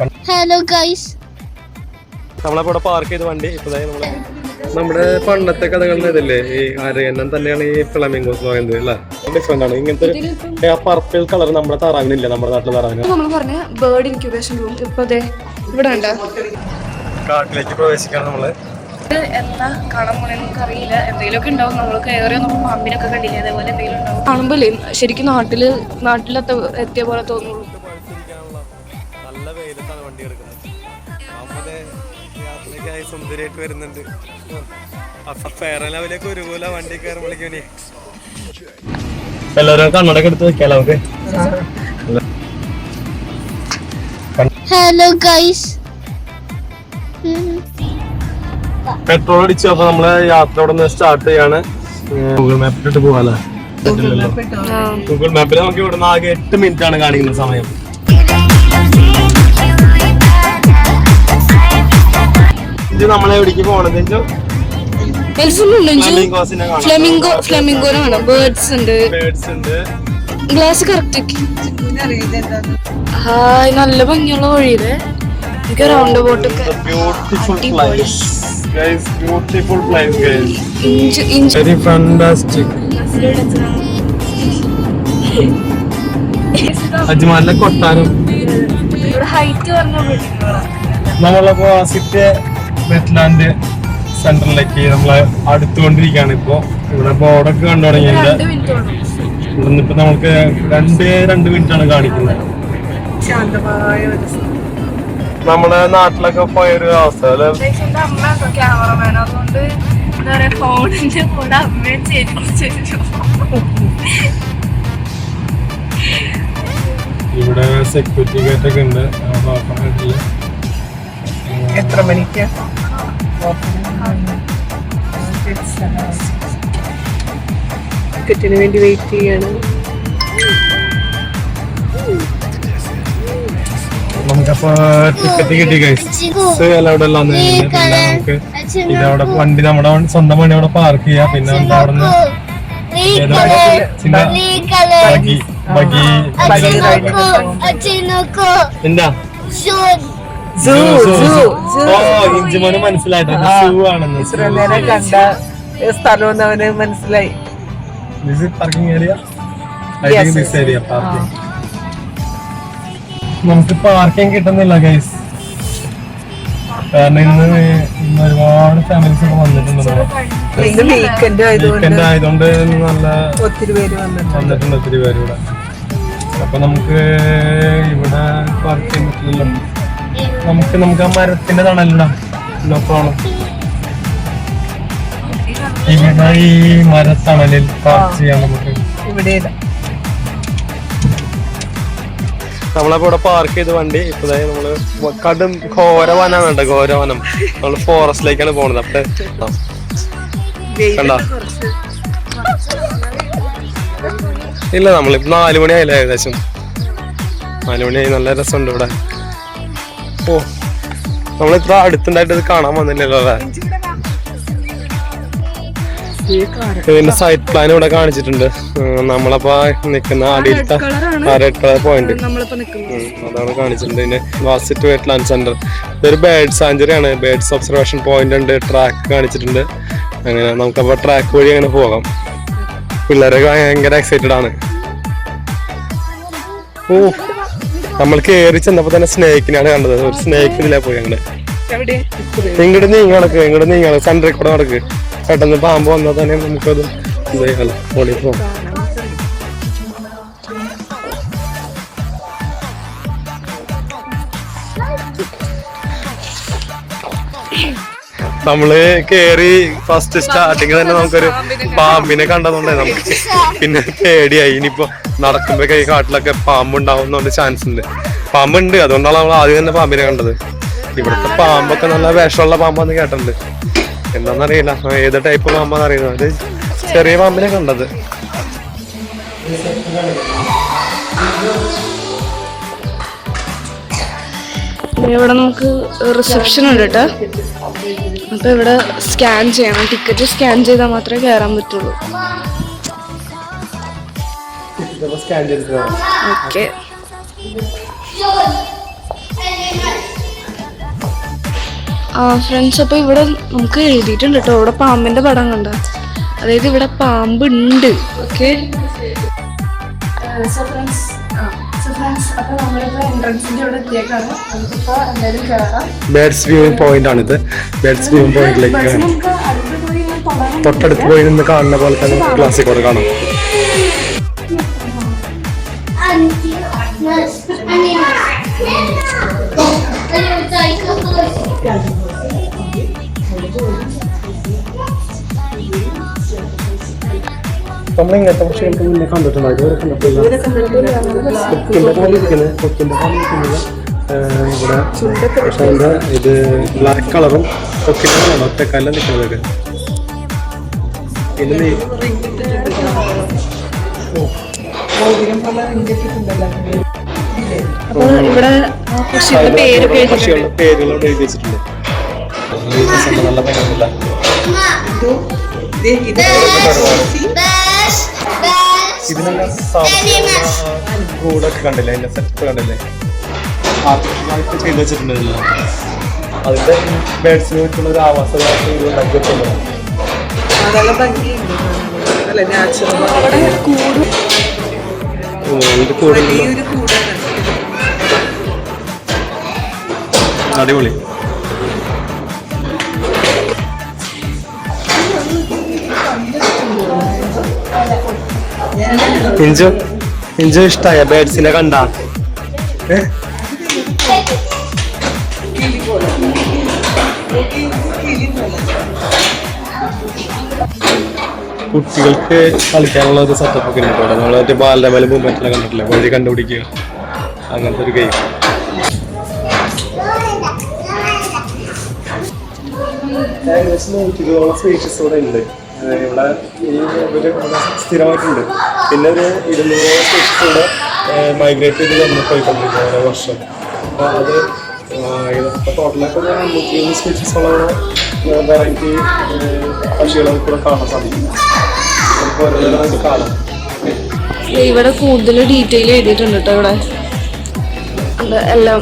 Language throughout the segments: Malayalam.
ഹലോ ഗൈസ്, നമ്മളിവിടെ പാർക്ക് ചെയ്ത വണ്ടി നമ്മുടെ പണ്ടത്തെ കഥകളിൽ ഇതില്ലേ ഈ അരയന്നം തന്നെയാണ് ഈ ഫ്ലമിംഗോസ് എന്ന് പറയുന്നത് അല്ലേ? ഡിഫറെന്റ് ആണ്. ഇങ്ങനത്തെ പർപ്പിൾ കളർ നമ്മുടെ താറാവിനില്ല, നമ്മുടെ നാട്ടിലെ താറാവിന്. നമ്മൾ പറഞ്ഞ ബേർഡ് ഇൻക്യുബേഷൻ റൂം ഇപ്പൊ ഇവിടെ ഉണ്ട്. കാട്ടിലേക്ക് പ്രവേശിക്കാൻ നമ്മള് എന്താ കാണാൻ പോണേ നമുക്ക് അറിയില്ല. എന്തെങ്കിലുമൊക്കെ ഉണ്ടാവും. നമ്മൾ കയറിയോ നമ്മൾ പാമ്പിനൊക്കെ കണ്ടില്ലേ, അതേപോലെ എന്തെങ്കിലും ഉണ്ടാവും. കാണുമ്പോഴേ ശരിക്കും നാട്ടിലെത്ത എത്തിയ പോലെ തോന്നുള്ളൂ. നല്ല വെയിലത്താണ് വണ്ടി എടുക്കുന്നത്. യാത്രയ്ക്കായി സുന്ദരിയായിട്ട് വരുന്നുണ്ട്. ഫെയർ ലെവലിലേക്ക് ഒരുപോലെ വണ്ടി കയറുമ്പോഴേക്കും എല്ലാവരും കണ്ണടൊക്കെ എടുത്ത് വെക്കാലോ നമുക്ക്. Hello guys. പെട്രോൾ അടിച്ചു. അപ്പൊ നമ്മള് യാത്ര ഇവിടെ നിന്ന് സ്റ്റാർട്ട് ചെയ്യാണ്. ഗൂഗിൾ മാപ്പിലിട്ട് പോവാല്ലേ? ഗൂഗിൾ മാപ്പിൽ നമുക്ക് ഇവിടുന്ന് ആകെ 8 മിനിറ്റ് ആണ് കാണിക്കുന്ന സമയം. ഇത് നമ്മളെ എവിടേക്ക് പോണത്? ഫ്ലെമിംഗോനാണ്. ബേർഡ്സ് ഉണ്ട്. Glass correct. ഹായ്, നല്ല ഭംഗിയുള്ള വഴിയില് റൗണ്ട് ബോട്ടൊക്കെ. അജ്മാലിലെ കൊട്ടാരം. ഹൈറ്റ് നമ്മളപ്പോ സിറ്റി വെറ്റ്ലാൻഡ് സെന്ററിലേക്ക് നമ്മളെ അടുത്തുകൊണ്ടിരിക്കുകയാണ്. ഇപ്പൊ ഇവിടെ ബോർഡൊക്കെ കണ്ടു തുടങ്ങിയിട്ടുണ്ട്. ഇവിടുന്ന് ഇപ്പൊ നമുക്ക് 2 മിനിറ്റ് ആണ് കാണിക്കുന്നത്. നമ്മുടെ നാട്ടിലൊക്കെ പോയൊരു അവസ്ഥ അല്ലെ? ക്യാമറമാൻ, അതുകൊണ്ട് എന്താ പറയാ, ഫോണിന്റെ കൂടെ അമ്മയെ ചേരിച്ചു. ഇവിടെ സെക്യൂരിറ്റി ഗേറ്റ് ഒക്കെ ഉണ്ട്. എത്ര മണിക്ക് ടിക്കറ്റിന് വേണ്ടി വെയിറ്റ് ചെയ്യാണ്. നമുക്കപ്പോ ടിക്കറ്റ് കിട്ടി അവിടെ എല്ലാം. നമുക്ക് ഇതവിടെ വണ്ടി നമ്മുടെ സ്വന്തം വണ്ടി അവിടെ പാർക്ക് ചെയ്യാം. പിന്നെ നമുക്ക് അവിടെ നിന്ന് എന്താ ഇഞ്ചുമോന് മനസ്സിലായിട്ട് സൂ ആണെന്ന്. കണ്ട സ്ഥലം അവന് മനസ്സിലായി. Parking area, this area parking. നമുക്ക് പാർക്കിംഗ് കിട്ടുന്നില്ല ഗൈസ്, കാരണം ഇന്ന് ഒരുപാട് ഫാമിലീസ് ഒക്കെ വന്നിട്ടുണ്ട്. വീക്കെൻഡ് ആയതുകൊണ്ട് നല്ല ഒത്തിരി പേര് വന്നിട്ടുണ്ട്. ഒത്തിരി പേര് ഇവിടെ. അപ്പൊ നമുക്ക് ഇവിടെ പാർക്ക് ചെയ്യാൻ പറ്റില്ലല്ലോ. നമുക്ക് ആ മരത്തിന്റെ തണലിടാം. No problem. ഇവിടെ ഈ മരത്തണലിൽ പാർക്ക് ചെയ്യാം നമുക്ക്. ഇവിടെ നമ്മളപ്പോ ഇവിടെ പാർക്ക് ചെയ്ത വണ്ടി ഇപ്പൊ നമ്മള് കടും ഘോരവനാണ് കേട്ടോ. ഘോരവനം. നമ്മള് ഫോറസ്റ്റിലേക്കാണ് പോണത്. അപ്പൊ കണ്ട ഇല്ല, നമ്മളിപ്പോ 4 മണി ആയില്ല, ഏകദേശം 4 മണിയായി. നല്ല രസമുണ്ട് ഇവിടെ. ഓ, നമ്മളിത്ര അടുത്തുണ്ടായിട്ട് ഇത് കാണാൻ വന്നില്ലല്ലോ അല്ലേ? ഇതിന്റെ സൈറ്റ് പ്ലാൻ ഇവിടെ കാണിച്ചിട്ടുണ്ട്. നമ്മളപ്പോ നിക്കുന്ന അടിയിലത്തെ റെഡ് കളർ പോയിന്റ് അതാണ് കാണിച്ചിട്ടുണ്ട്. പിന്നെ വാസിറ്റ് വെറ്റ്ലാൻഡ് സെന്റർ. ഇതൊരു ബേർഡ് സാഞ്ചുറി ആണ്. ബേർഡ്സ് ഒബ്സർവേഷൻ പോയിന്റ് ഉണ്ട്. ട്രാക്ക് കാണിച്ചിട്ടുണ്ട്. അങ്ങനെ നമുക്കപ്പോ ട്രാക്ക് വഴി അങ്ങനെ പോകാം. പിള്ളേരൊക്കെ ഭയങ്കര എക്സൈറ്റഡ് ആണ്. ഓ, നമ്മൾ കയറി ചെന്നപ്പോ തന്നെ സ്നേക്കിനാണ് കണ്ടത്. ഒരു സ്നേക്ക് ഇതിലാ പോയി. അങ്ങനെ ഇങ്ങോട്ട് നീങ്ങ സെന്ററിൽ കൂടെ നടക്ക്. പെട്ടെന്ന് പാമ്പ് വന്നാൽ തന്നെ നമുക്കത് ഓടി പോകാം. നമ്മള് കേറി ഫസ്റ്റ് സ്റ്റാർട്ടിങ് തന്നെ നമുക്കൊരു പാമ്പിനെ കണ്ടതുകൊണ്ടേ നമുക്ക് പിന്നെ പേടിയായി. ഇനിയിപ്പോ നടക്കുമ്പോ കൈ കാട്ടിലൊക്കെ പാമ്പുണ്ടാവുന്നോണ്ട് ചാൻസ് ഉണ്ട്. പാമ്പുണ്ട്, അതുകൊണ്ടാണ് നമ്മൾ ആദ്യം തന്നെ പാമ്പിനെ കണ്ടത്. ഇവിടുത്തെ പാമ്പൊക്കെ നല്ല വിഷമുള്ള പാമ്പാന്ന് കേട്ടിട്ടുണ്ട്. എന്താന്നറിയില്ല, ഏത് ടൈപ്പ് പാമ്പാന്ന് അറിയുന്നത്. ചെറിയ പാമ്പിനെ കണ്ടത്. ഇവിടെ നമുക്ക് റിസപ്ഷൻ ഉണ്ട് കേട്ടോ. അപ്പൊ ഇവിടെ സ്കാൻ ചെയ്യണം. ടിക്കറ്റ് സ്കാൻ ചെയ്താൽ മാത്രമേ കയറാൻ പറ്റുള്ളൂ. ഓക്കെ. ഫ്രണ്ട്സ്, അപ്പോൾ ഇവിടെ നമുക്ക് എഴുതിയിട്ടുണ്ട് കേട്ടോ, ഇവിടെ പാമ്പിന്റെ പടം കണ്ട, അതായത് ഇവിടെ പാമ്പ് ഉണ്ട്. ഓക്കെ ബേഡ്സ് വ്യൂയിങ് പോയിന്റ് ആണിത്. ബേഡ്സ് വ്യൂയിങ് പോയിന്റിലേക്ക് തൊട്ടടുത്ത് പോയി നിന്ന് കാണുന്ന പോലെ തന്നെ ക്ലാസ്സിക്കോടെ കാണാം. നമ്മളിങ്ങനത്തെ പക്ഷികൾക്ക് മുന്നേ കണ്ടിട്ടുണ്ടോ? ഇതുവരെ കണ്ടിട്ടില്ല. കൊക്കിന്റെ പോലെ ഇരിക്കുന്നത് ഇവിടെ. പക്ഷെ അതിന്റെ ഇത് ബ്ലാക്ക് കളറും കൊക്കിന്റെ കളറും ഒറ്റക്കാലം നിൽക്കുന്നതൊക്കെ. പിന്നെ ഇവിടെ പക്ഷികളുടെ പേരുകളോട് എഴുതി വെച്ചിട്ടുണ്ട്. നല്ല ഭംഗിയില്ല. ഇതിനെല്ലാം കൂടൊക്കെ കണ്ടില്ലേ, അതിന്റെ സെറ്റ് കണ്ടില്ലേ, ആർട്ടിഫിഷ്യലായിട്ട് ചെയ്ത് വെച്ചിട്ടുണ്ടല്ലോ. അതിന്റെ ബേഡ്സിന് വെച്ചുള്ള ഒരു ആവാസ വ്യവസ്ഥ ഉണ്ടാക്കി വെച്ചിട്ടുണ്ട്. അടിപൊളി. ഇഞ്ചു ഇഷ്ടായ ബേഡ്സിനെ കണ്ട? കുട്ടികൾക്ക് കളിക്കാനുള്ള ഒരു സെറ്റപ്പ് ഒക്കെ ഉണ്ട് ഇവിടെ. നമ്മൾ മറ്റേ ബാലരമല മൂവ്മെന്റിലെ കണ്ടിട്ടില്ല, വഴി കണ്ടുപിടിക്കുക, അങ്ങനത്തെ ഒരു ഗെയിം. ഏകദേശം 120ഓളം സ്പീഷീസ് ഇവിടെ ഉണ്ട്. ഇവിടെ ഇവര് സ്ഥിരമായിട്ടുണ്ട്. പിന്നെ ഒരു 200ഓളം സ്പീഷീസ് ഇവിടെ മൈഗ്രേറ്റ് ചെയ്ത് വന്ന് പോയിക്കൊണ്ടിരിക്കുക ഓരോ വർഷം. അപ്പോൾ അത് ടോട്ടലായിട്ട് 300 സ്പീഷീസോളം വെറൈറ്റി പക്ഷികളെ കൂടെ കാണാൻ സാധിക്കും. നമുക്ക് കാണാം. ഇവിടെ കൂടുതൽ ഡീറ്റെയിൽ എഴുതിയിട്ടുണ്ട് കേട്ടോ. ഇവിടെ എല്ലാം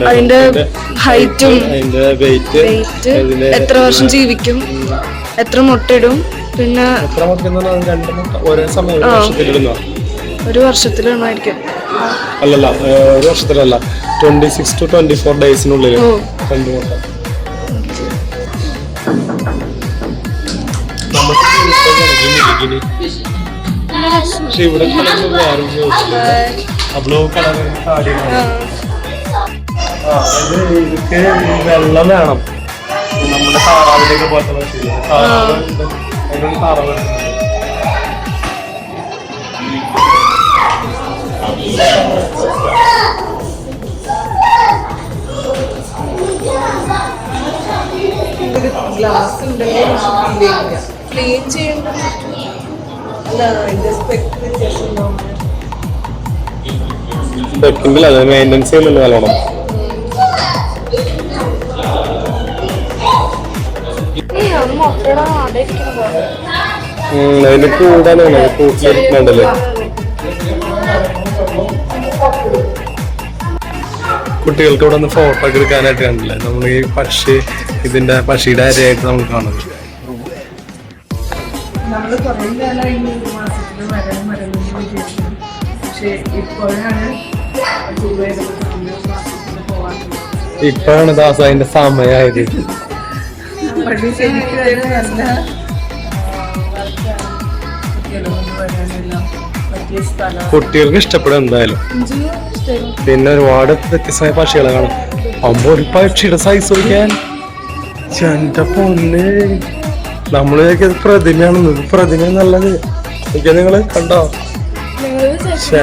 അതിന്റെ ഹൈറ്റും വെയിറ്റ്, എത്ര വർഷം ജീവിക്കും, എത്ര മുട്ടയിടും, പിന്നെ ഒരു വർഷത്തിലിടുന്നായിരിക്കും. അല്ലല്ല, ഒരു വർഷത്തിലല്ല, 26 to 24 ഡേയ്സിനുള്ളിൽ 2 മുട്ട. പക്ഷെ ഇവിടെ ബ്ലൂ കളർ ഇതൊക്കെ വെള്ളം വേണം. നമ്മുടെ താറാവിലേക്ക് പോലത്തെ താറാവ് താറാവ് ഗ്ലാസ് ക്ലീൻ ചെയ്യേണ്ട അത് മെയിൻ്റെനൻസ് ചെയ്യുന്നുണ്ട് നല്ലോണം. അതിന്റെ കൂടാനാണ് കൂട്ടിലിരിക്കുന്നുണ്ടല്ലേ. കുട്ടികൾക്ക് ഇവിടെ ഒന്ന് ഫോട്ടോ ഒക്കെ എടുക്കാനായിട്ട് കണ്ടില്ലേ, നമ്മൾ ഈ പക്ഷി ഇതിന്റെ പക്ഷിയുടെ അരയായിട്ട് നമ്മൾ കാണുന്നത്. ഇപ്പോഴാണ് ദാസ അതിന്റെ സമയമായത്. കുട്ടികൾക്ക് ഇഷ്ടപ്പെടും എന്തായാലും. പിന്നെ ഒരുപാട് വ്യത്യസ്തമായ പക്ഷികളെ കാണാം. അമ്പോ ഒരു പക്ഷിയുടെ സൈസ് നോക്കിയാൽ എന്റെ പൊന്ന്, നമ്മള് പ്രതിമയാണെന്ന്. പ്രതിമ നല്ലത് നോക്കിയാ നിങ്ങള് കണ്ടോ?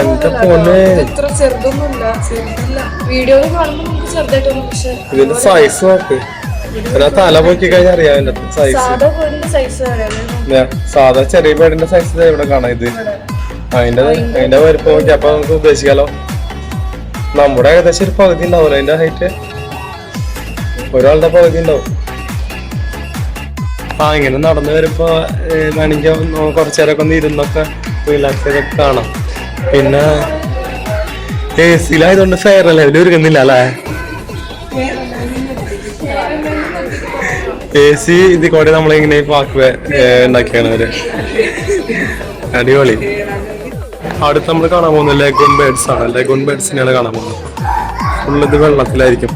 എന്റെ പൊന്നെ, ഇതിന്റെ സൈസ് നോക്ക്. തല പോക്കി കഴിഞ്ഞാൽ അറിയാം അതിന്റെ സൈസ്. സാധാ ചെറിയ പേടിന്റെ സൈസ് ഇവിടെ കാണാം. ഇത് അതിന്റെ വലുപ്പം നോക്കി അപ്പൊ നമുക്ക് ഉദ്ദേശിക്കാലോ. നമ്മുടെ ഏകദേശം ഒരു പകുതി ഉണ്ടാവില്ല അതിന്റെ ഹൈറ്റ്, ഒരാളുടെ പകുതി ഉണ്ടാവും. ഇങ്ങനെ നടന്നു വരുമ്പോ വേണമെങ്കിൽ കുറച്ചേരൊക്കെ ഒന്ന് ഇരുന്നൊക്കെ റിലാക്സ് ചെയ്തൊക്കെ കാണാം. പിന്നെ AC ലായതുകൊണ്ട് ഫെയർ ലെവൽ ഒരുങ്ങുന്നില്ല അല്ലേ? AC ഇതിൽ കൂടെ നമ്മളിങ്ങനെ പാക്ക് ഉണ്ടാക്കിയാണ് അവര്. അടിപൊളി. അടുത്ത് നമ്മൾ കാണാൻ പോകുന്നത് ലെഗൂൺ ബേർഡ്സ് ആണ്. ലെഗൂൺ ബേർഡ്സിനെയാണ് കാണാൻ പോകുന്നത്. ഫുള്ളത് വെള്ളത്തിലായിരിക്കും.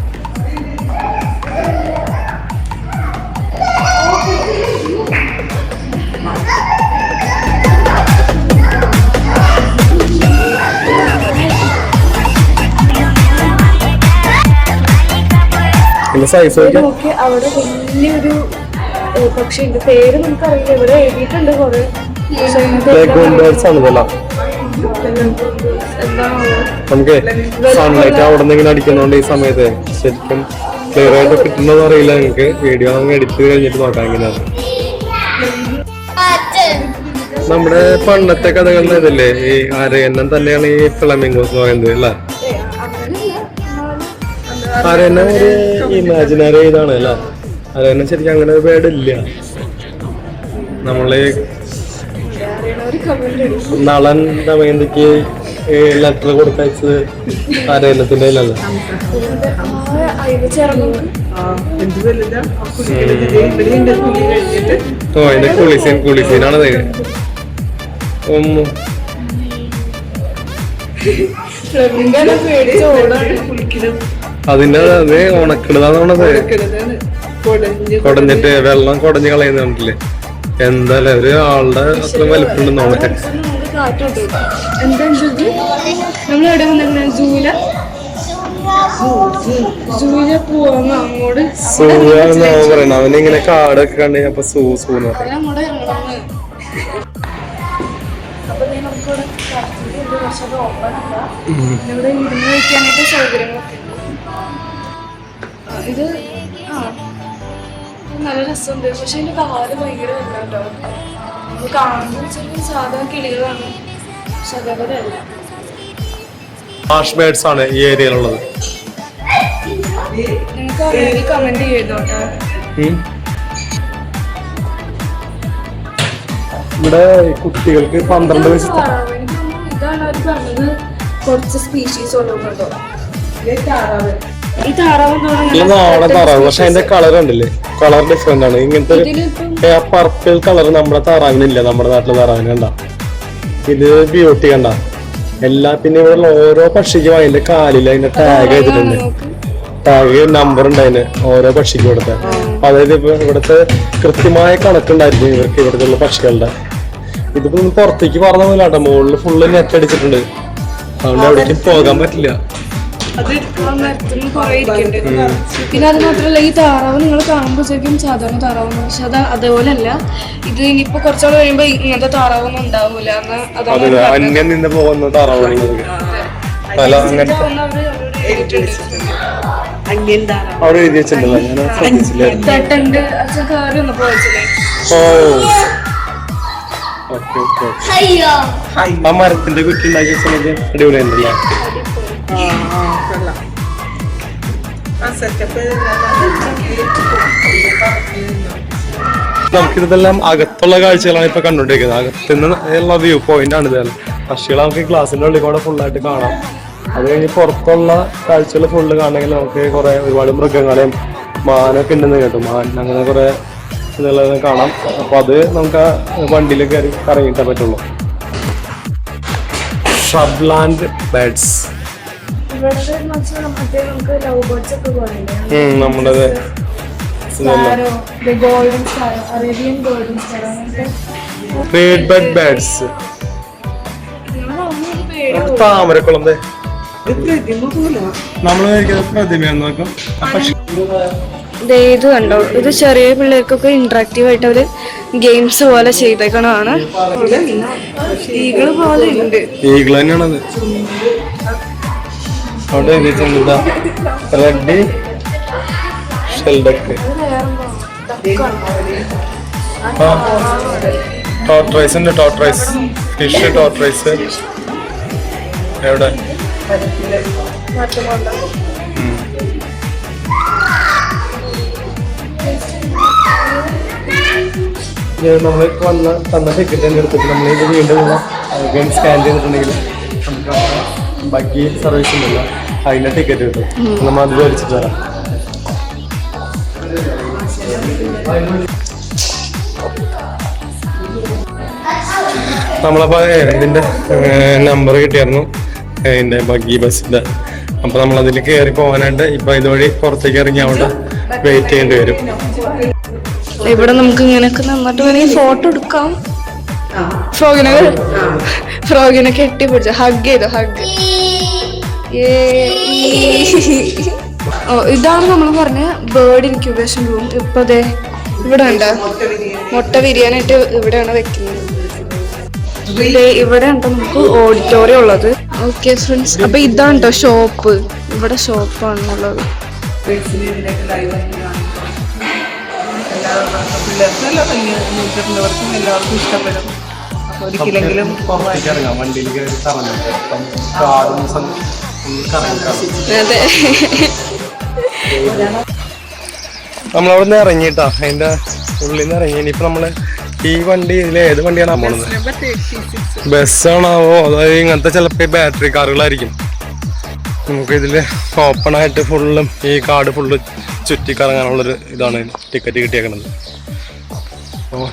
സൈസ് നോക്കി അവിടെ വലിയൊരു പക്ഷെ ഇതിന്റെ പേര് നമുക്കറിയില്ല. ഇവിടെ എഴുതിയിട്ടുണ്ട് കുറെ. നമുക്ക് സൺലൈറ്റ് അവിടെ നിന്ന് ഇങ്ങനെ അടിക്കുന്നോണ്ട് ഈ സമയത്ത് ശരിക്കും ക്ലിയർ ആയിട്ട് കിട്ടുന്നതെന്ന് അറിയില്ല. നിങ്ങൾക്ക് വീഡിയോ നമുക്ക് എഡിറ്റ് കഴിഞ്ഞിട്ട് നോക്കാം എങ്ങനെയാണ്. നമ്മുടെ പണ്ടത്തെ കഥകളിൽ ഇതല്ലേ ഈ അരയന്നം തന്നെയാണ് ഈ ഫ്ലമിംഗോസ് എന്ന് പറയുന്നത് അല്ലേ? അരയന്നം ഒരു ഇമാജിനറി ഇതാണ് അല്ല. അരയന്നം ശരിക്കും അങ്ങനെ ഒരു പേടില്ല. നമ്മള് നളൻ ദമയന്തിക്ക് ലെറ്റർ കൊടുത്തയച്ചത് അരയന്നത്തിന്റെ കയ്യിലല്ലേ? ഓ അതിന്റെ കുളിസീനാണത്. അതിന്റെ അത് ഉണക്കിടുതാന്നുള്ളത് കൊടഞ്ഞിട്ട് വെള്ളം കൊടഞ്ഞ് കളയുന്നുണ്ടല്ലേ? എന്തായാലും ഒരു ആളുടെ അത്ര വലിപ്പുണ്ടെന്നോളെ. നമ്മളെവിടെ വന്നിരുന്ന സൂല സൂയാണെന്ന് അവൻ പറയണ. അവനിങ്ങനെ കാടൊക്കെ കണ്ടു കഴിഞ്ഞപ്പോ സൂന്ന് പറയും. ഇവിടെ ഇരുന്ന് വയ്ക്കാനായിട്ട് സൗകര്യങ്ങളൊക്കെ ഉണ്ട്. ഇത് നല്ല രസമുണ്ട്. പക്ഷെ ഇതിന്റെ കാല് ഭയങ്കര വല്ല കേട്ടോ. നമ്മൾ കാണുമ്പോൾ വെച്ചാൽ സാധാ കിളികളാണ്, പക്ഷെ അതേപോലെ അല്ല. മാഷ് ബേർഡ്സ് ആണ് ഈ ഏരിയയിലുള്ളത്. നിങ്ങൾക്ക് അറിയാമെങ്കിൽ കമന്റ് ചെയ്തോട്ടെ. ഇവിടെ കുട്ടികൾക്ക് 12 വയസ്സ്. ഇതാണ് അവർ പറഞ്ഞത്. കുറച്ച് സ്പീഷീസ് ഉണ്ടോ ഈ താറാവ്. നാളെ താറാവ് പക്ഷെ അതിന്റെ കളർ ഉണ്ടല്ലേ, കളർ ഡിഫറെന്റ് ആണ്. ഇങ്ങനത്തെ പർപ്പിൾ കളർ നമ്മുടെ താറാവിനില്ല. നമ്മുടെ നാട്ടിലെ താറാവിന് കണ്ട ഇത് ബ്യൂട്ടി കണ്ട എല്ലാ. പിന്നെ ഇവിടെ ഓരോ പക്ഷിക്കും അതിന്റെ കാലിൽ അതിന്റെ ടാഗ് ചെയ്തിട്ടുണ്ട്. ടാഗ് നമ്പർ ഉണ്ട് അതിന് ഓരോ പക്ഷിക്കും ഇവിടുത്തെ. അതായത് ഇപ്പൊ ഇവിടുത്തെ കൃത്യമായ കണക്കുണ്ടായിരിക്കും ഇവർക്ക് ഇവിടുത്തെ ഉള്ള പക്ഷികളുടെ. ഇതിപ്പോ പുറത്തേക്ക് പറഞ്ഞ പോലെ കേട്ടോ, മുകളിൽ ഫുള്ള് നെറ്റ് അടിച്ചിട്ടുണ്ട്. അതുകൊണ്ട് എവിടേക്കും പോകാൻ പറ്റില്ല. പിന്നെ അത് മാത്രല്ല ഈ താറാവ് നിങ്ങൾ കാണുമ്പോൾ ശരിക്കും സാധാരണ താറാവ്, പക്ഷെ അത് അതേപോലെ അല്ല. ഇത് ഇനിയിപ്പോ കുറച്ചുകൂടെ കഴിയുമ്പോ ഇങ്ങനത്തെ താറാവൊന്നും ഉണ്ടാവൂല. അന്യം നിന്ന് പോകുന്ന താറാവാണ്. അവിടെ എഴുതി വെച്ചിട്ടുണ്ടല്ലോ, ഞാൻ ശ്രദ്ധിച്ചില്ല. ആ മരത്തിന്റെ കുറ്റി ഉണ്ടാക്കി വെച്ചത് അടിപൊളിയുണ്ടല്ലേ? നമുക്കിതെല്ലാം അകത്തുള്ള കാഴ്ചകളാണ് ഇപ്പൊ കണ്ടോണ്ടിരിക്കുന്നത്. അകത്തുനിന്ന് ഉള്ള വ്യൂ പോയിന്റ് ആണ് ഇതെല്ലാം. പക്ഷികളെ നമുക്ക് ക്ലാസ്സിന്റെ ഉള്ളിൽ കൂടെ ഫുള്ളായിട്ട് കാണാം. അത് കഴിഞ്ഞ് പുറത്തുള്ള കാഴ്ചകൾ ഫുള്ള് കാണണമെങ്കിൽ നമുക്ക് കുറെ ഒരുപാട് മൃഗങ്ങളെയും മാനൊക്കെ ഉണ്ടെന്ന് കേട്ടു. മാൻ അങ്ങനെ കുറെ ഇതെല്ലാം കാണാം. അപ്പൊ അത് നമുക്ക് വണ്ടിയിൽ കയറി കറങ്ങിയിട്ടേ പറ്റുള്ളൂ. ഷബ്ലാൻഡ് ബേർഡ്സ് നമ്മുടേത് റെഡ് ബെഡ് ബേർഡ്സ്. താമരക്കുളം നമ്മള് പ്രതിമ നോക്കാം. ഇത് കണ്ടോ, ഇത് ചെറിയ പിള്ളേർക്കൊക്കെ ഇന്ററാക്റ്റീവ് ആയിട്ട് അവര് ഗെയിംസ് പോലെ ചെയ്തേക്കണതാണ്. ഈഗിള് പോലെ ഉണ്ട്. ഈഗിൾ തന്നെയാണത്. അവിടെ റെഡ് ഷെൽഡക്ക്, ടോർട്ടോയ്സ് ഉണ്ട്. ടോർട്ടോയ്സ് ഫിഷ്, ടോർട്ടോയ്സ് എവിടെ? നമ്മൾ തന്ന ടിക്കറ്റ് തന്നെ എടുത്തിട്ട് നമ്മളിത് വീണ്ടും ഗെയിം സ്കാൻ ചെയ്തിട്ടുണ്ടെങ്കിൽ നമുക്ക് ബഗ്ഗി സർവീസ് ഉണ്ടല്ലോ, അതിന്റെ ടിക്കറ്റ് കിട്ടും. നമ്മൾ അത് മേടിച്ചിട്ട് വരാം. നമ്മളപ്പോ ഇതിന്റെ നമ്പർ കിട്ടിയായിരുന്നു, ഇതിന്റെ ബഗ്ഗി ബസ്സിന്റെ. അപ്പൊ നമ്മൾ അതിൽ കയറി പോകാനായിട്ട് ഇപ്പൊ ഇതുവഴി പുറത്തേക്ക് ഇറങ്ങി അവിടെ വെയിറ്റ് ചെയ്യേണ്ടി വരും. ഇവിടെ നമുക്ക് ഇങ്ങനെയൊക്കെ നിന്നിട്ട് വേണമെങ്കിൽ ഫോട്ടോ എടുക്കാം. ഫ്രോഗിനെ കെട്ടിപ്പിടിച്ച ഹഗ് ചെയ്തോ, ഹഗ്. ഇതാണ് നമ്മൾ പറഞ്ഞ ബേർഡ് ഇൻക്യുബേഷൻ റൂം. ഇപ്പൊ അതെ ഇവിടെ ഉണ്ട് മുട്ട വിരിയാനായിട്ട് ഇവിടെയാണ് വെക്കുന്നത്. ഇവിടെ ഉണ്ടോ നമുക്ക് ഓഡിറ്റോറിയം ഉള്ളത്. ഓക്കെ ഫ്രണ്ട്സ്, അപ്പൊ ഇതാണ് കേട്ടോ ഷോപ്പ്. ഇവിടെ ഷോപ്പാണുള്ളത്. എല്ലാവർക്കും ഇഷ്ടപ്പെടും. അപ്പൊ ഒരിക്കലെങ്കിലും അതെ. നമ്മളവിടെ നിന്ന് ഇറങ്ങിട്ടാ, അതിന്റെ ഉള്ളിൽ നിന്ന് ഇറങ്ങി. ഇനിയിപ്പോ നമ്മള് ഈ വണ്ടി ഇതിൽ ഏത് വണ്ടിയാണ് പോണത്? ബസ്സാണാവോ അതായത് ഇങ്ങനത്തെ ചിലപ്പോ ബാറ്ററി കാറുകളായിരിക്കും. നമുക്ക് ഇതില് ഓപ്പൺ ആയിട്ട് ഫുള്ളും ഈ കാട് ഫുള്ള് ചുറ്റിക്കറങ്ങാനുള്ളൊരു ഇതാണ് ടിക്കറ്റ് കിട്ടിയേക്കണത്. അപ്പോൾ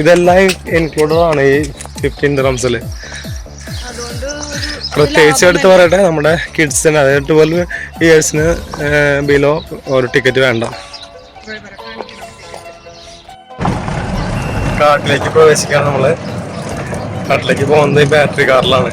ഇതെല്ലാം ഇൻക്ലൂഡഡ് ആണ് ഈ 15 dirhamsല്. പ്രത്യേകിച്ച് എടുത്ത് പറയട്ടെ, നമ്മുടെ കിഡ്സിന് അതായത് 12 years ബിലോ ഒരു ടിക്കറ്റ് വേണ്ട. കാട്ടിലേക്ക് പ്രവേശിക്കാൻ നമ്മള് കാട്ടിലേക്ക് പോകുന്നത് ഈ ബാറ്ററി കാറിലാണ്.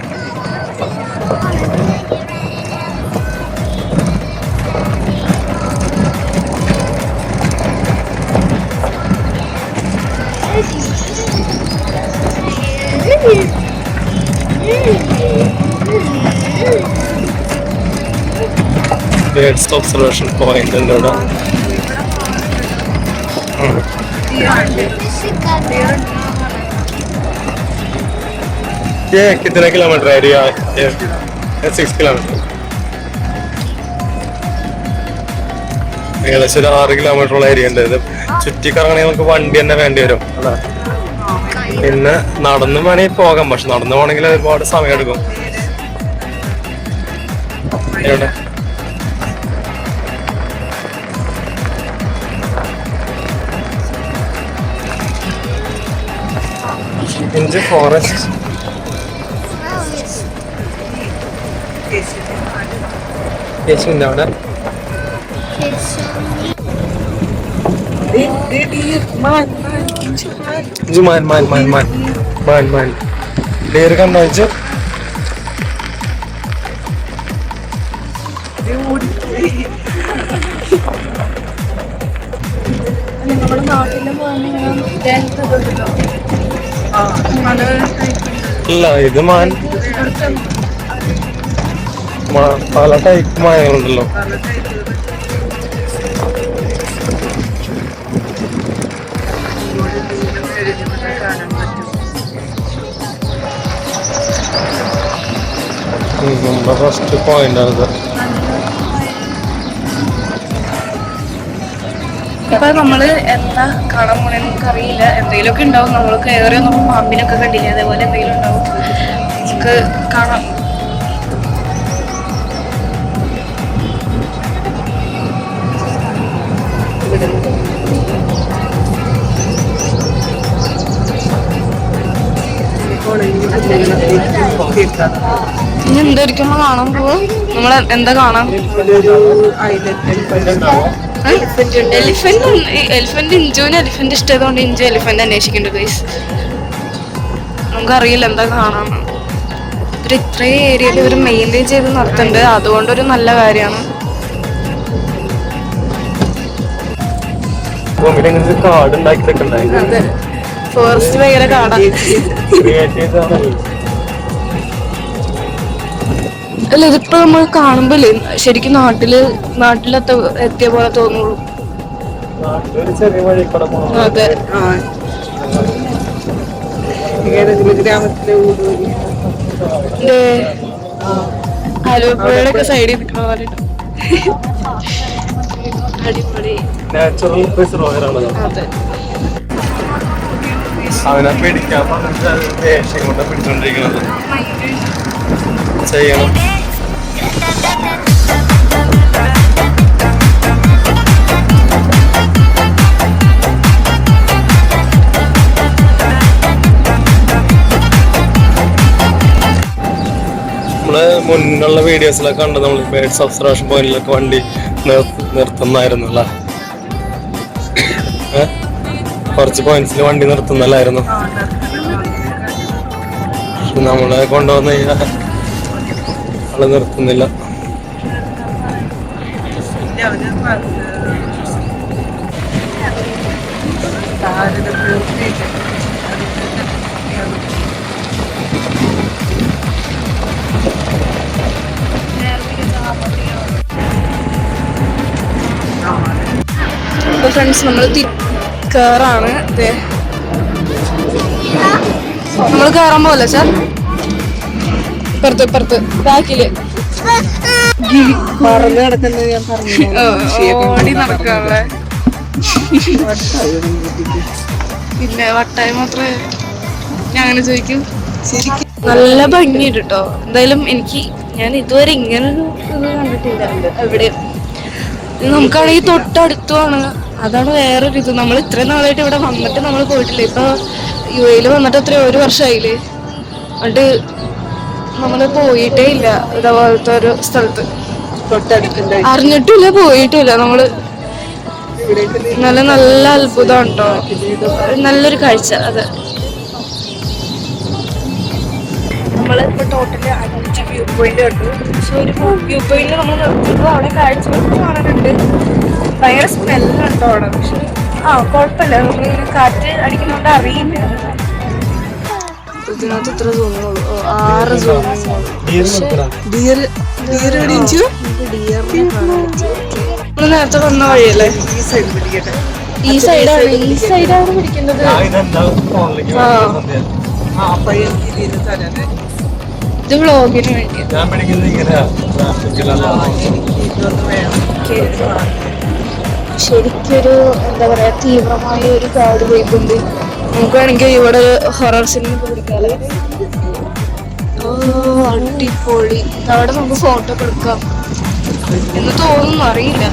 Birds observation point ഉണ്ട് ഇവിടെ. ये कितने किलोमीटर एरिया है? 6 किलोमीटर. ഏകദേശം ഒരു 6 കിലോമീറ്ററോളം ഏരിയ ഉണ്ട്. ഇത് ചുറ്റിക്കറങ്ങണമെങ്കിൽ നമുക്ക് വണ്ടി തന്നെ വേണ്ടി വരും. അതാ പിന്നെ നടന്നു വേണമെങ്കിൽ പോകാം, പക്ഷെ നടന്നു പോകണമെങ്കിൽ ഒരുപാട് സമയം എടുക്കും. എവിടെ ഇഞ്ചി ഫോറസ്റ്റ് യേശുവിൻ്റെ അവിടെ മാൻ ഡേര് കണ്ടോ വെച്ചു. നമ്മുടെ നാട്ടിലെ ഇല്ല, ഇത് മാൻ പല ടൈപ്പ് മാനുകളുണ്ടല്ലോ. നമ്മുടെ ഫസ്റ്റ് പോയിന്റ് ആണിത്. ഇപ്പൊ നമ്മള് എന്താ കാണാൻ പോണേ നമുക്ക് അറിയില്ല. എന്തെങ്കിലുമൊക്കെ ഉണ്ടാവും. നമ്മൾ കയറി നമ്മൾ പാമ്പിനൊക്കെ കണ്ടില്ലേ, അതേപോലെ എന്തെങ്കിലും ഉണ്ടാവും. നമുക്ക് കാണാം. ഇനി എന്തായിരിക്കും കാണാൻ പോവാ? നമ്മൾ എന്താ കാണാൻ? എലിഫന്റ് ഇഞ്ചുവിന് എലിഫന്റ് ഇഷ്ടമായതുകൊണ്ട് ഇഞ്ചു എലിഫന്റ് അന്വേഷിക്കുന്നുണ്ട് ഗൈസ്. നമുക്കറിയില്ല എന്താ കാണാന്ന്. ഒരു ഇത്രയും ഏരിയയിൽ ഇവർ മെയിൻറ്റെയിൻ ചെയ്ത് നടത്തുന്നുണ്ട്, അതുകൊണ്ടൊരു നല്ല കാര്യമാണ്. ഫോറസ്റ്റ് ഭയങ്കര കാടാണ്. അല്ല, ഇതിപ്പോ നമ്മൾ കാണുമ്പോഴേ ശരിക്കും നാട്ടിലെത്തിയ പോലെ തോന്നുള്ളൂ. അതെ, ആലുവപ്പുഴയുടെ സൈഡിൽ നിൽക്കണ പറഞ്ഞിട്ട് അടിപൊളി. അതെ, അവനെ പിടിക്കാൻ ദേഷ്യം കൊണ്ട് പിടിച്ചോണ്ടിരിക്കുന്നത് ചെയ്യണം. മുന്നുള്ള വീഡിയോസിലൊക്കെ കണ്ട് നമ്മൾ ബേഡ്സ് ഒബ്സർവേഷൻ പോയിന്റിലൊക്കെ വണ്ടി നിർത്തുന്നായിരുന്നു അല്ല, കുറച്ച് പോയിന്റ്സിൽ വണ്ടി നിർത്തുന്നല്ലായിരുന്നു. നമ്മളെ കൊണ്ടുവന്ന് കഴിഞ്ഞാൽ ആള് നിർത്തുന്നില്ല. അപ്പൊ ഫ്രണ്ട്സ് നമ്മൾ കേറാണ്. നമ്മൾ കേറാൻ പോലെ സാർ ഇപ്പുറത്ത് ബാക്കില് പറഞ്ഞു നടക്കുന്നത് ഞാൻ പറഞ്ഞു. ഓടി നടക്കാനുള്ള പിന്നെ വട്ടായി മാത്രമേ ഞാൻ അങ്ങനെ ചോദിക്കും. ശരിക്കും നല്ല ഭംഗിയുണ്ട് കേട്ടോ. എന്തായാലും ഞാൻ ഇതുവരെ ഇങ്ങനൊരു ഇത് കണ്ടിട്ടില്ല എവിടെയും. ഇത് നമുക്കാണെങ്കിൽ തൊട്ടടുത്തുമാണ്. അതാണ് വേറൊരു ഇത്. നമ്മൾ ഇത്രയും നാളായിട്ട് ഇവിടെ വന്നിട്ട് നമ്മൾ പോയിട്ടില്ല. ഇപ്പൊ UAE വന്നിട്ട് എത്രയോ 1 വർഷമായില്ലേ. എന്നിട്ട് നമ്മള് പോയിട്ടേ ഇല്ല ഇതേപോലത്തെ ഒരു സ്ഥലത്ത്. അറിഞ്ഞിട്ടില്ല, പോയിട്ടില്ല നമ്മള്. നല്ല അത്ഭുതം കേട്ടോ, നല്ലൊരു കാഴ്ച. അതെ, നമ്മളിപ്പോ ടോട്ടല് 5 വ്യൂ പോയിന്റ് കണ്ടു. പക്ഷെ ഒരു വ്യൂ പോയിന്റിൽ നമ്മൾ നിർത്തുമ്പോൾ അവിടെ കാഴ്ചകളൊക്കെ കാണാനുണ്ട്. ഭയങ്കര സ്മെല്ലുണ്ടോ അവിടെ. പക്ഷെ കുഴപ്പമില്ല, നമ്മളിങ്ങനെ കാറ്റ് അടിക്കുന്നോണ്ട് അറിയില്ല. ഇതിനകത്ത് ഇത്ര സൂമുള്ളൂ, 6 സൂമുള്ളൂ. നമ്മള് നേരത്തെ വന്ന വഴിയല്ലേ, ഈ സൈഡാണ് പിടിക്കേണ്ടത്. ഇത് വ്ളോഗിന് വേണ്ടി ശരിക്കൊരു എന്താ പറയാ തീവ്രമായ ഒരു കാട് പോയിട്ടുണ്ട്. നമുക്ക് വേണമെങ്കിൽ ഇവിടെ ഹൊറർ സിനിമ പിടിക്കാല്ലേ. അടിപൊളി. അവിടെ നമുക്ക് ഫോട്ടോ ഒക്കെ എടുക്കാം എന്ന് തോന്നുന്നു, അറിയില്ല.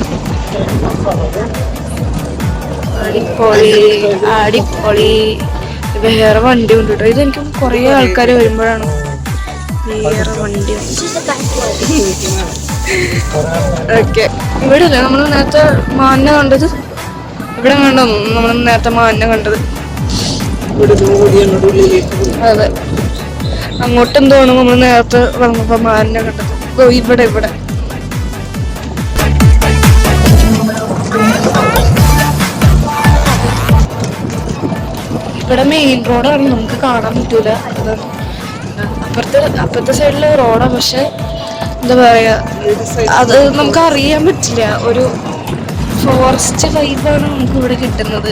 അടിപൊളി. വേറെ വണ്ടി ഉണ്ട് കേട്ടോ. ഇതെനിക്ക് കുറെ ആൾക്കാർ വരുമ്പോഴാണ് വേറെ വണ്ടി. ഓക്കെ, ഇവിടെ അല്ലേ നമ്മൾ നേരത്തെ മാനിനെ കണ്ടത്? ഇവിടെ കണ്ടോ നമ്മൾ നേരത്തെ മാനിനെ കണ്ടത്? അതെ, അങ്ങോട്ടും തോന്നും നമ്മൾ നേരത്തെ വന്നപ്പോ മാനിനെ കണ്ടത്. ഇവിടെ ഇവിടെ മെയിൻ റോഡാണ്, നമുക്ക് കാണാൻ പറ്റൂല. അപ്പുറത്തെ സൈഡില് റോഡാ, പക്ഷെ എന്താ പറയാ അത് നമുക്ക് അറിയാൻ പറ്റില്ല. ഒരു ഫോറസ്റ്റ് വൈബാണ് നമുക്ക് ഇവിടെ കിട്ടുന്നത്.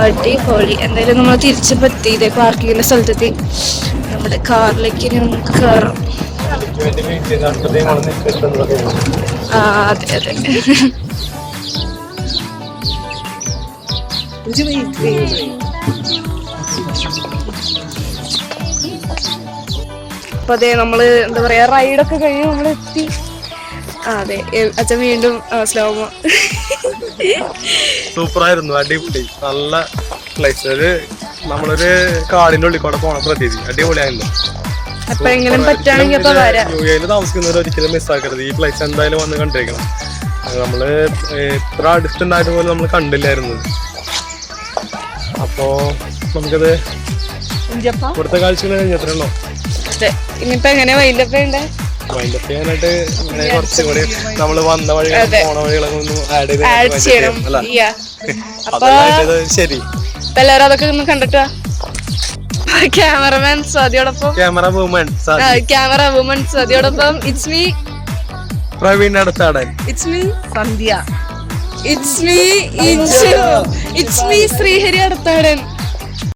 അടിപൊളി. എന്തായാലും നമ്മൾ തിരിച്ചു പറ്റി ഇതേ പാർക്കിങ്ങിന്റെ സ്ഥലത്തെത്തി. നമ്മുടെ കാറിലേക്ക് നമുക്ക് കയറാം. അതെ. അപ്പൊ അതെ, നമ്മള് എന്താ പറയാ റൈഡൊക്കെ കഴിഞ്ഞ് നമ്മളെത്തി. അതെ, അച്ഛൻ വീണ്ടും സ്ലോമോ. സൂപ്പറായിരുന്നു, അടിപൊളി. നല്ല പ്ലേസ്. നമ്മളൊരു കാടിന്റെ ഉള്ളിൽ കൂടെ പോണ പ്രതീതി. അടിപൊളിയായിരുന്നു. അപ്പൊ എങ്ങനെ പറ്റുകയാണെങ്കിൽ അപ്പൊ വരാം. UAE താമസിക്കുന്നവർ ഒരിക്കലും മിസ്സാക്കരുത്. ഈ പ്ലേസ് എന്തായാലും വന്ന് കണ്ടിരിക്കണം. നമ്മള് ഇത്ര അടുത്തുണ്ടായത് പോലെ നമ്മൾ കണ്ടില്ലായിരുന്നു. അപ്പോ നമുക്കത് ഇവിടുത്തെ കാഴ്ചകൾ കഴിഞ്ഞത്രല്ലോ. ഇനിയിപ്പോ എങ്ങനെ വൈൻഡപ്പ് ചെയ്യണ്ടേ? വൈൻഡപ്പ് ചെയ്യാനായിട്ട് കുറച്ചുകൂടി നമ്മള് വന്ന വഴികളും പോണ വഴികളൊക്കെ ഒന്ന് ആഡ് ചെയ്യണം. ശരി, എല്ലാരും അതൊക്കെ ഒന്ന് കണ്ടിട്ടാ. ക്യാമറമാൻ സ്വാതിയോടൊപ്പം ക്യാമറ വുമൺ സ്വാതിയോടൊപ്പം it's me Praveen Aduthadan, it's me Sandhya, it's me Sreehari അടുത്താടൻ.